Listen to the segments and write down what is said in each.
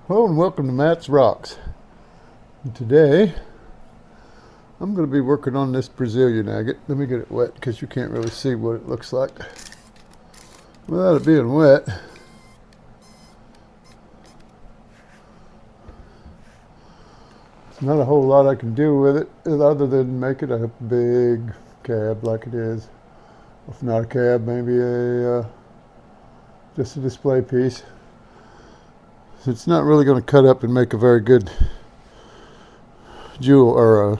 Hello and welcome to Matt's Rocks. And today I'm going to be working on this Brazilian agate. Let me get it wet because you can't really see what it looks like without it being wet. There's not a whole lot I can do with it other than make it a big cab like it is. If not a cab, maybe just a display piece. It's not really going to cut up and make a very good jewel or a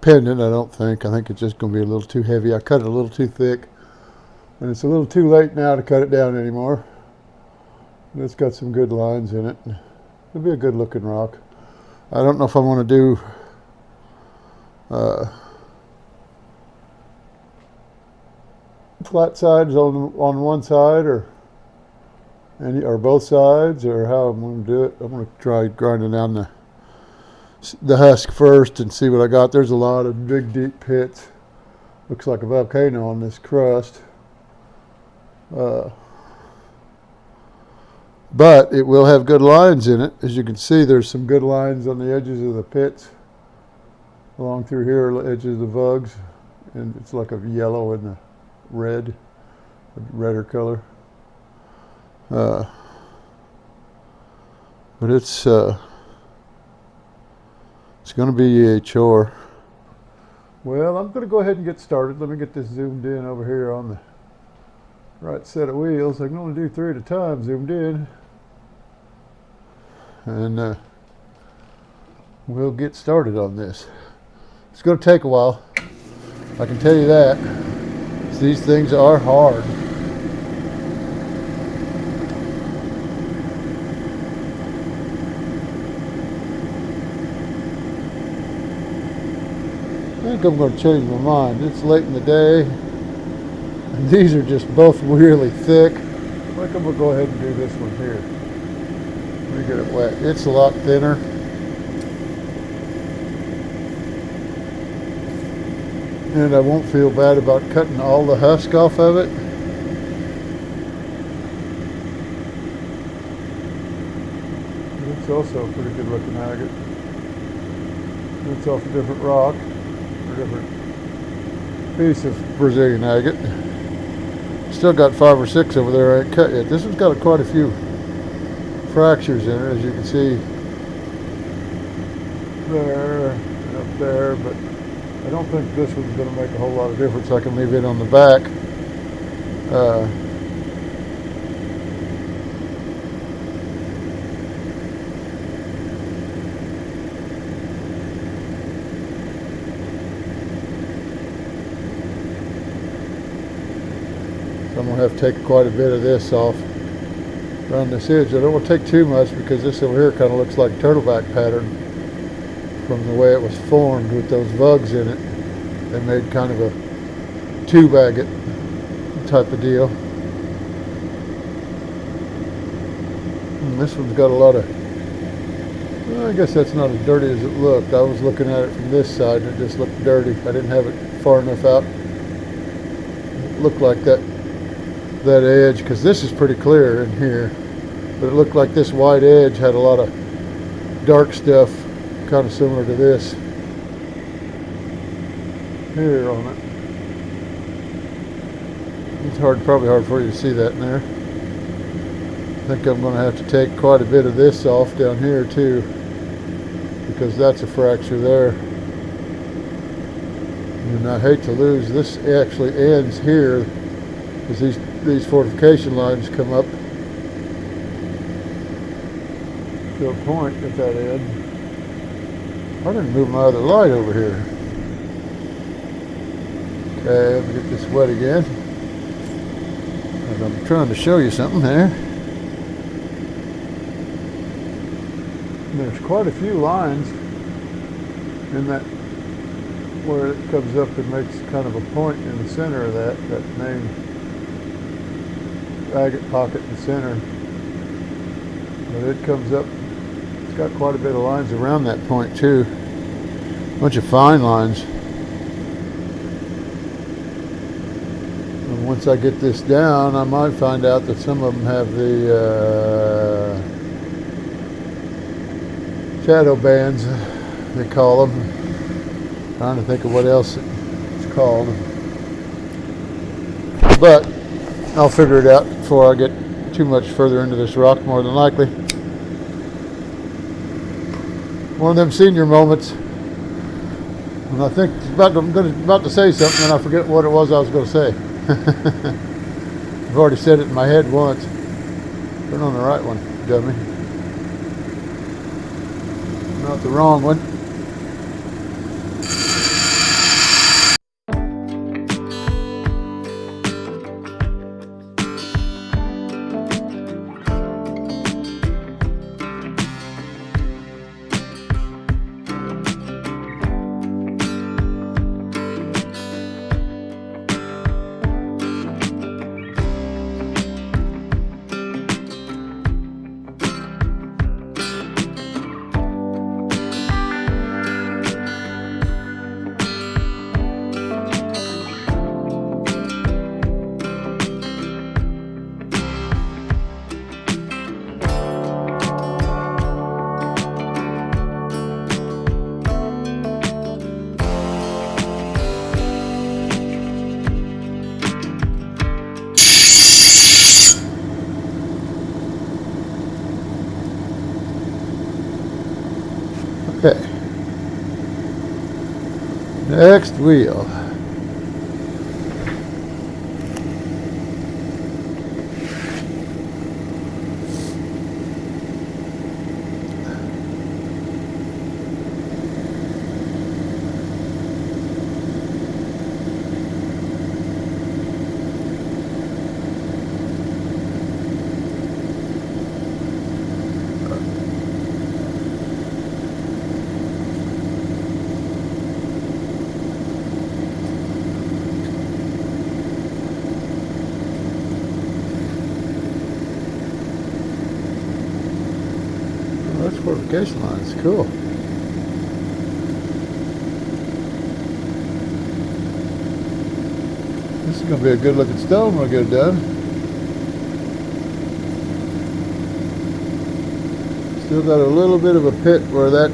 pendant, I don't think. I think it's just going to be a little too heavy. I cut it a little too thick, and it's a little too late now to cut it down anymore. And it's got some good lines in it. It'll be a good looking rock. I don't know if I want to do flat sides on one side or both sides, or how I'm going to do it. I'm going to try grinding down the husk first and see what I got. There's a lot of big deep pits. Looks like a volcano on this crust. But it will have good lines in it. As you can see, there's some good lines on the edges of the pits. Along through here, edges of the vugs. And it's like a yellow and a redder color. But it's going to be a chore. Well, I'm going to go ahead and get started. Let me get this zoomed in over here on the right set of wheels. I can only do 3 at a time zoomed in. And we'll get started on this. It's going to take a while. I can tell you that. These things are hard. I think I'm going to change my mind. It's late in the day, and these are just both really thick. I think I'm going to go ahead and do this one here. Let me get it wet. It's a lot thinner. And I won't feel bad about cutting all the husk off of it. It's also a pretty good looking agate. It's off a different rock. Different piece of Brazilian agate. Still got 5 or 6 over there I ain't cut yet. This one's got quite a few fractures in it, as you can see there and up there, but I don't think this one's going to make a whole lot of difference. I can leave it on the back. I'm going to have to take quite a bit of this off around this edge. I don't want to take too much because this over here kind of looks like turtleback pattern from the way it was formed with those vugs in it. They made kind of a tube agate type of deal. And this one's got a lot of, well, I guess that's not as dirty as it looked. I was looking at it from this side and it just looked dirty. I didn't have it far enough out. It looked like that edge, because this is pretty clear in here, but it looked like this white edge had a lot of dark stuff kind of similar to this here on it. It's probably hard for you to see that in there. I think I'm going to have to take quite a bit of this off down here too, because that's a fracture there, and I hate to lose this. Actually ends here, because these fortification lines come up to a point at that end. I didn't move my other light over here. Okay, let me get this wet again. And I'm trying to show you something there. And there's quite a few lines in that where it comes up and makes kind of a point in the center of that main agate pocket in the center. But it comes up, it's got quite a bit of lines around that point too. A bunch of fine lines. And once I get this down, I might find out that some of them have the shadow bands, they call them. Trying to think of what else it's called. But I'll figure it out before I get too much further into this rock, more than likely. One of them senior moments. And I think I'm about to say something and I forget what it was I was going to say. I've already said it in my head once. Turn on the right one, dummy. Not the wrong one. Okay. Next wheel. That's fortification lines, cool. This is going to be a good looking stone when I get it done. Still got a little bit of a pit where that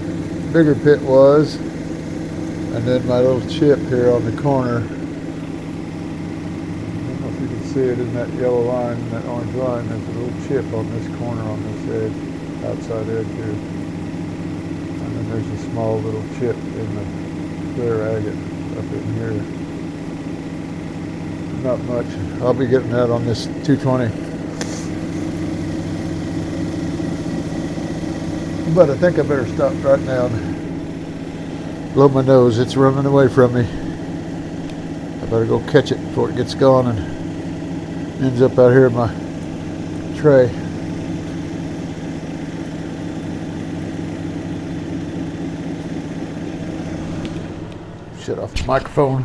bigger pit was. And then my little chip here on the corner. I don't know if you can see it in that yellow line, that orange line. There's a little chip on this corner on this edge. Outside edge here, and then there's a small little chip in the clear agate up in here. Not much. I'll be getting that on this 220. But I think I better stop right now and blow my nose. It's running away from me. I better go catch it before it gets gone and ends up out here in my tray. Shut off the microphone.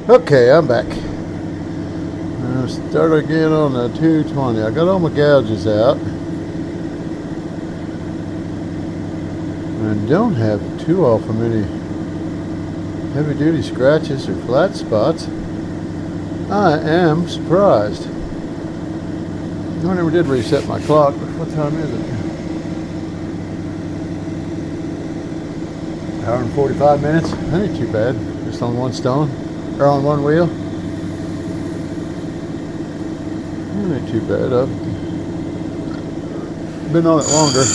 Okay, I'm back. I'll start again on the 220. I got all my gouges out. And don't have too often many heavy duty scratches or flat spots. I am surprised. I never did reset my clock, but what time is it? Hour and 45 minutes. That ain't too bad. Just on one stone. Or on one wheel. That ain't too bad. I've been on it longer.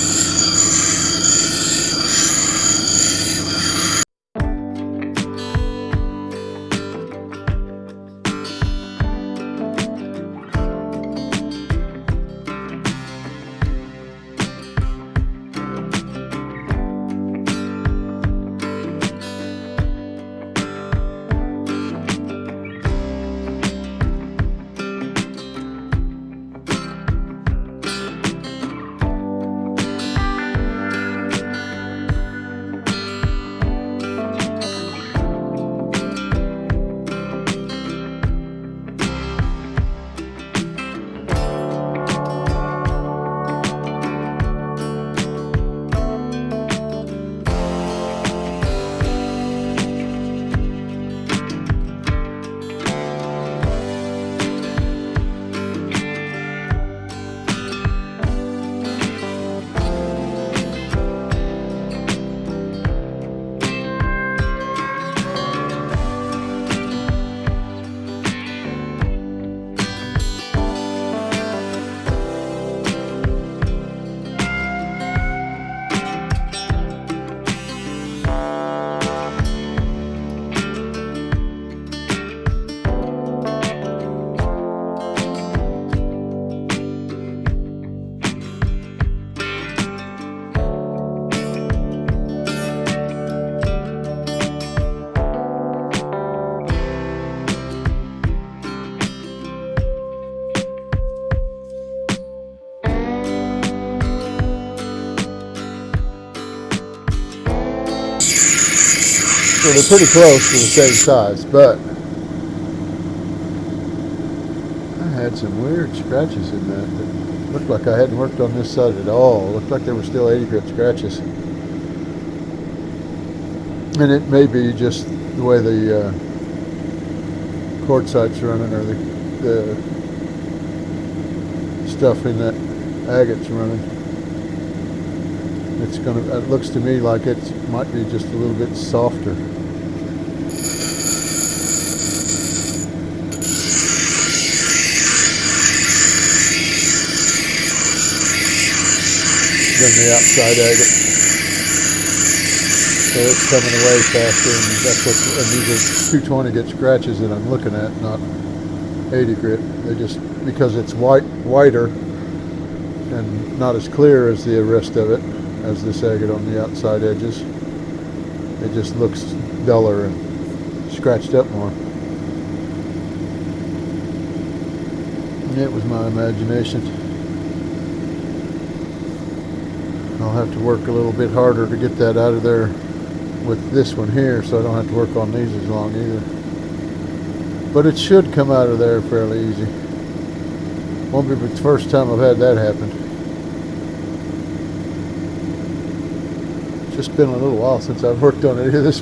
So they're pretty close to the same size, but I had some weird scratches in that looked like I hadn't worked on this side at all. It looked like they were still 80 grit scratches. And it may be just the way the quartzite's running, or the stuff in that agate's running. It looks to me like it might be just a little bit softer. Than the outside agate. So it's coming away faster, and these are 220 grit scratches that I'm looking at, not 80 grit. They just, because it's whiter and not as clear as the rest of it, as this agate on the outside edges, it just looks duller and scratched up more. It was my imagination. I'll have to work a little bit harder to get that out of there with this one here, so I don't have to work on these as long either. But it should come out of there fairly easy. Won't be the first time I've had that happen. It's just been a little while since I've worked on any of this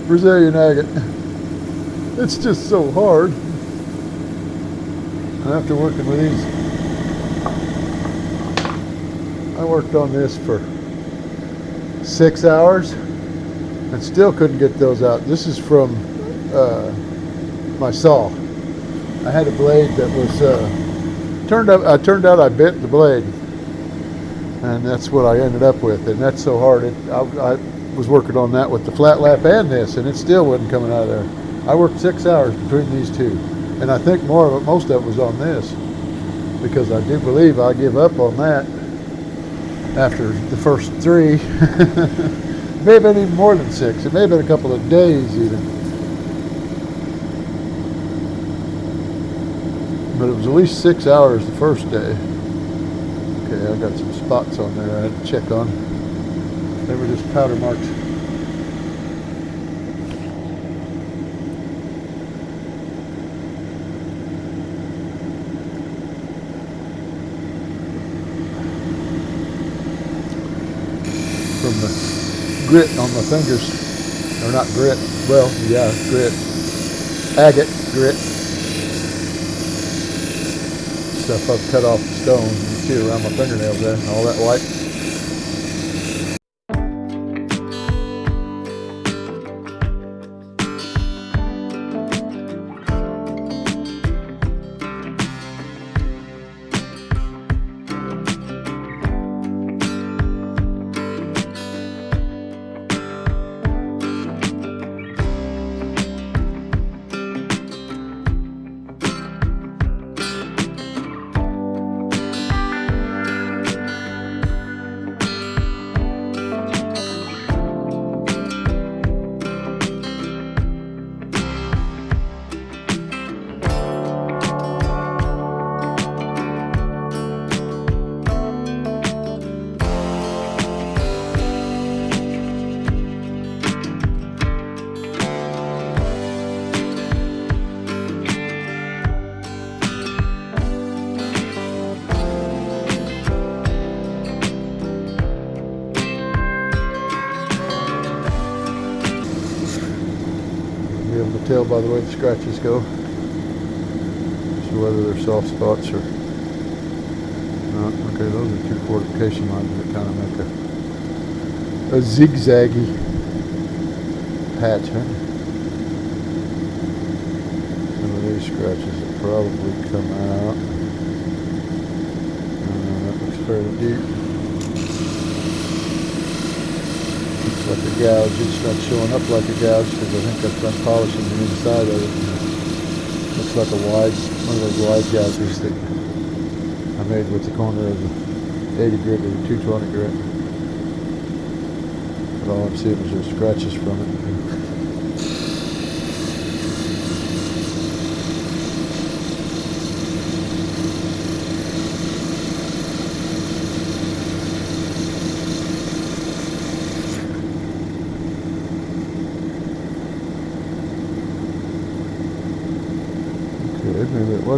Brazilian agate. It's just so hard. After working with these, I worked on this for 6 hours and still couldn't get those out. This is from my saw. I had a blade that was turned out I bent the blade, and that's what I ended up with. And that's so hard. I was working on that with the flat lap and this, and it still wasn't coming out of there. I worked 6 hours between these two, and I think most of it was on this, because I do believe I give up on that after the first 3. It may have been even more than 6. It may have been a couple of days even. But it was at least 6 hours the first day. Okay, I got some spots on there I had to check on. They were just powder marks. From the grit on my fingers, or not grit, well, yeah, grit, agate grit, stuff I've cut off the stone. You can see it around my fingernails there, all that white. Be able to tell by the way the scratches go, so whether they're soft spots or not. Okay, those are 2 fortification lines that kind of make a zigzaggy patch, huh? Some of these scratches will probably come out. That looks fairly deep. Like a gouge. It's not showing up like a gouge because I think I'm polishing the inside of it. Looks like one of those wide gouges that I made with the corner of the 80 grit or the 220 grit. But all I'm seeing is those scratches from it.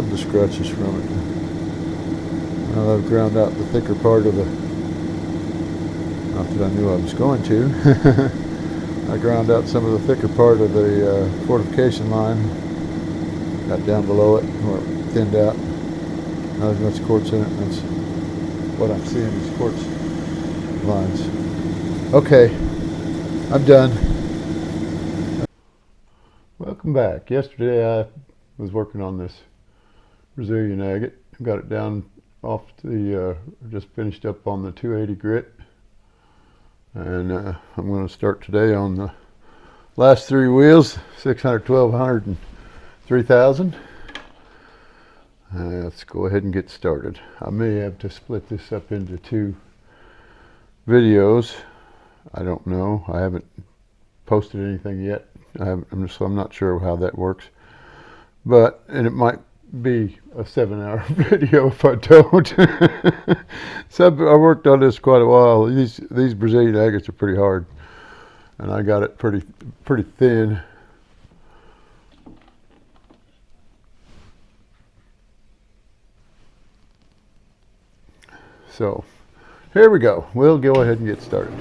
are the scratches from it. Well, I've ground out the thicker part of the, not that I knew I was going to. I ground out some of the thicker part of the fortification line. Got down below it where it thinned out. Not as much quartz in it. That's what I'm seeing is quartz lines. Okay, I'm done. Welcome back. Yesterday I was working on this Brazilian agate. Got it down off the, just finished up on the 280 grit. And I'm going to start today on the last three wheels, 600, 1200, and 3000. Let's go ahead and get started. I may have to split this up into two videos. I don't know. I haven't posted anything yet. I'm not sure how that works. And it might be a 7-hour video if I don't. So I worked on this quite a while. These Brazilian agates are pretty hard, and I got it pretty thin. So here we go. We'll go ahead and get started.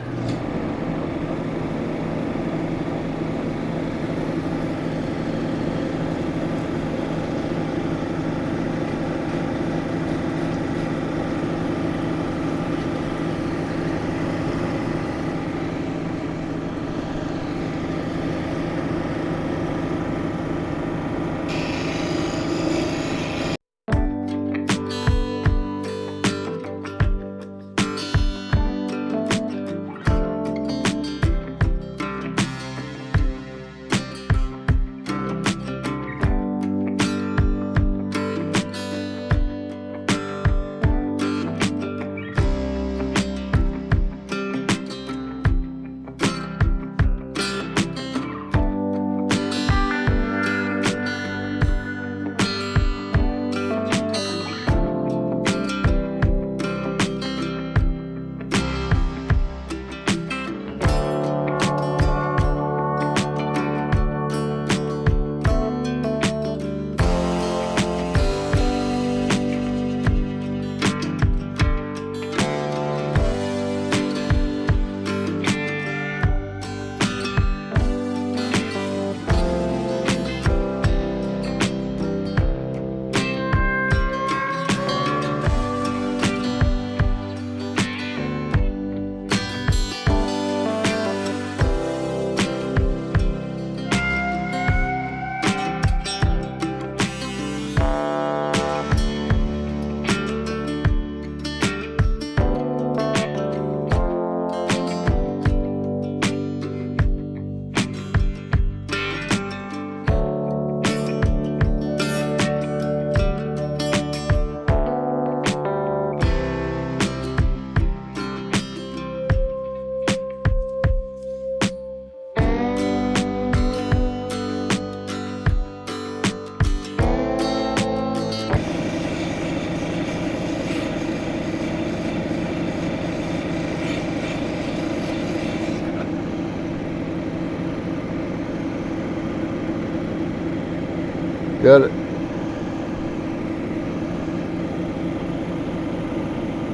Got it.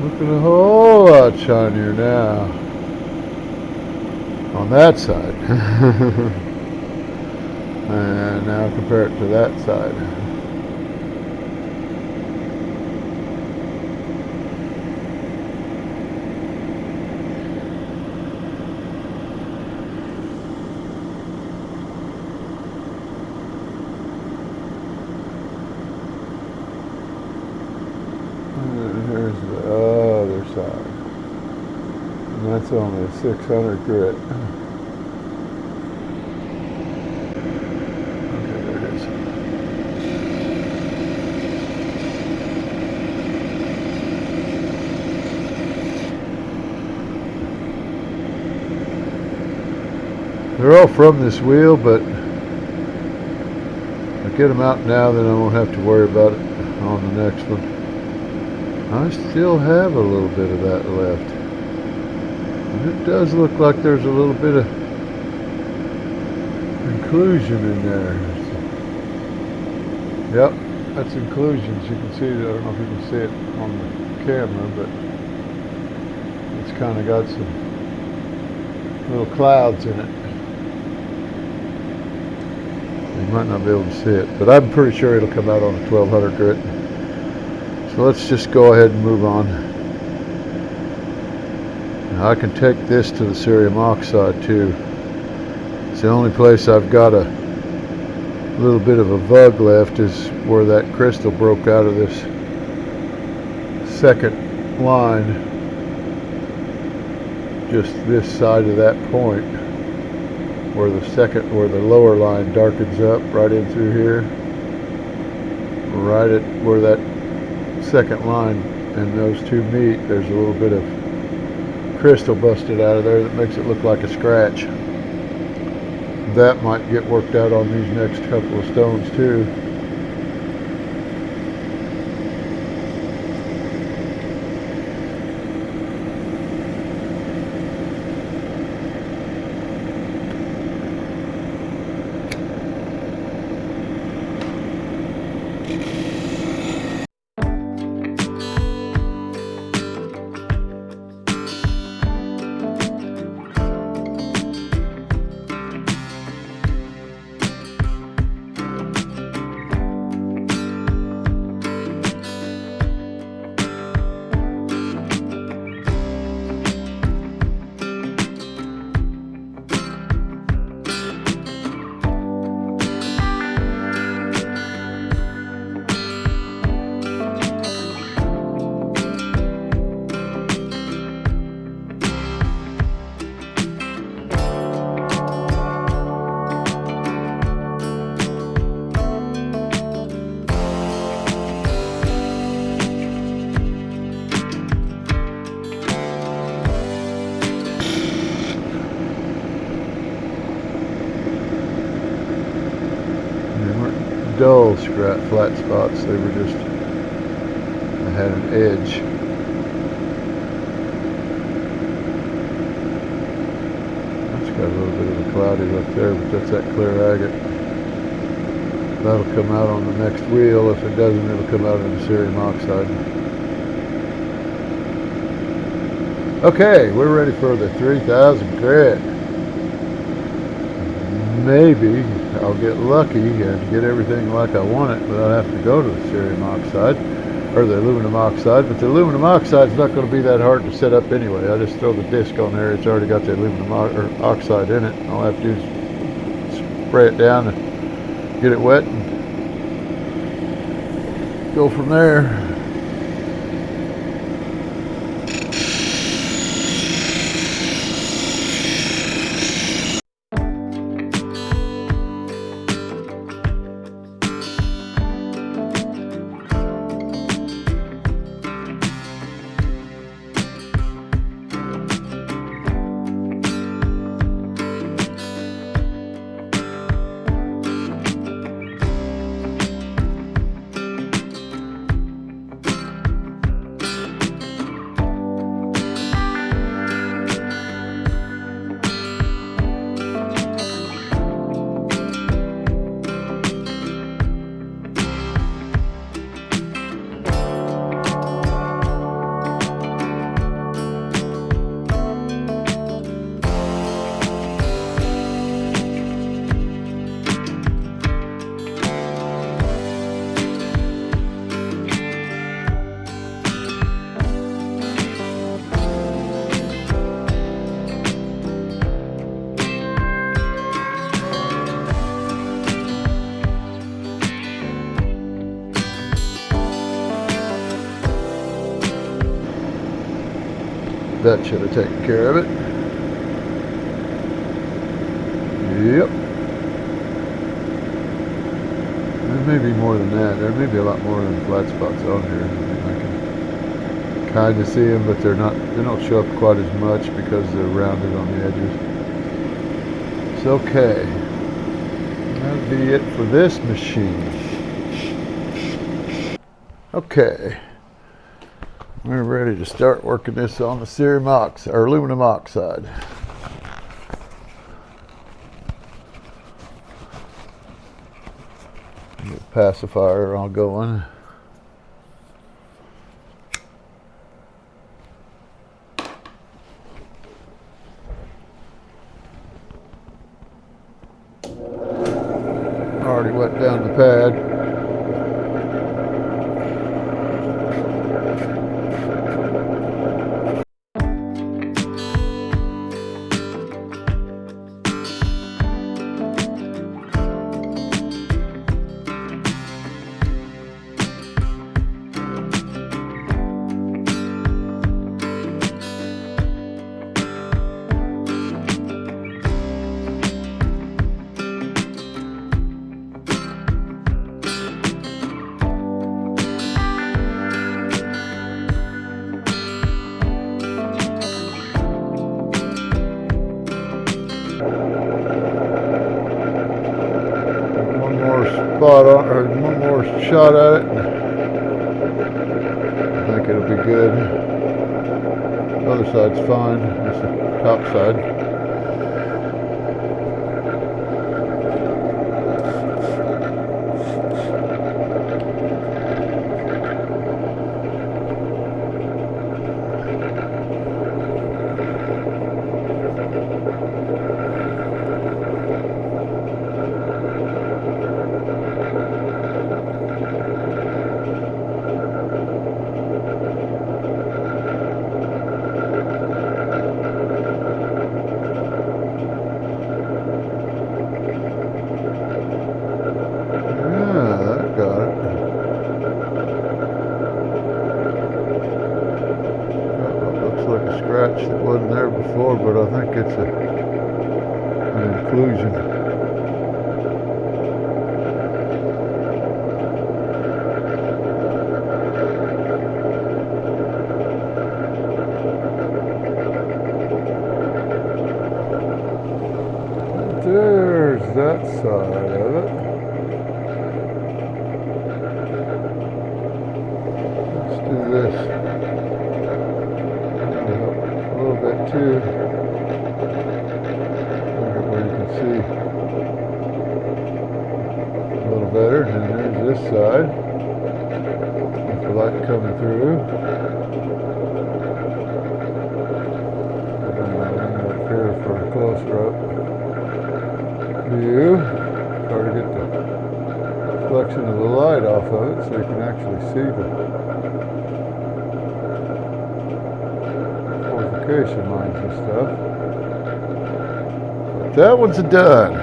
Looking a whole lot shinier now on that side. And now compare it to that side. Here's the other side. And that's only a 600 grit. Okay, there it is. They're all from this wheel, but I get them out now, then I won't have to worry about it on the next one. I still have a little bit of that left. And it does look like there's a little bit of inclusion in there. Yep, That's inclusions. You can see, I don't know if you can see it on the camera, but it's kind of got some little clouds in it. You might not be able to see it, but I'm pretty sure it'll come out on a 1200 grit. So let's just go ahead and move on. Now I can take this to the cerium oxide too. It's the only place I've got a little bit of a vug left is where that crystal broke out of this second line, just this side of that point where the lower line darkens up right in through here, right at where that second line and those two meet. There's a little bit of crystal busted out of there that makes it look like a scratch. That might get worked out on these next couple of stones too. Dull flat spots. They were just, they had an edge. That's got a little bit of a cloudy look there, but that's that clear agate. That'll come out on the next wheel. If it doesn't, it'll come out in the cerium oxide. Okay, we're ready for the 3000 grit. Maybe I'll get lucky and get everything like I want it, but I'll have to go to the cerium oxide or the aluminum oxide. But the aluminum oxide is not going to be that hard to set up anyway. I just throw the disc on there. It's already got the aluminum oxide in it. All I have to do is spray it down and get it wet and go from there. That should have taken care of it. Yep. There may be more than that. There may be a lot more than flat spots on here. I can kind of see them, but they don't show up quite as much because they're rounded on the edges. It's okay. That'll be it for this machine. Okay. We're ready to start working this on the cerium oxide, or aluminum oxide. pacifier all going. Already wet down the pad. Spot on, or one more shot at it. I think it'll be good. The other side's fine. It's the top side. That wasn't there before, but I think it's an inclusion. There's that side of it. Let's do this. Too, where you can see a little better, and there's this side with the light coming through. Up here for a closer up view. Try to get the reflection of the light off of it so you can actually see the lines and stuff. But that one's done.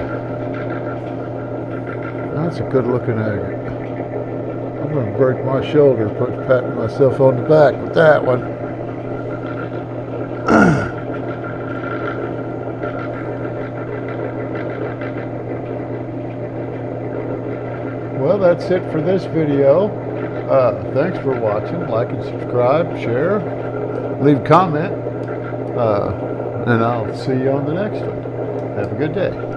That's a good looking agate. I'm going to break my shoulder patting myself on the back with that one. Well, that's it for this video. Thanks for watching. Like and subscribe, share, leave a comment. And I'll see you on the next one. Have a good day.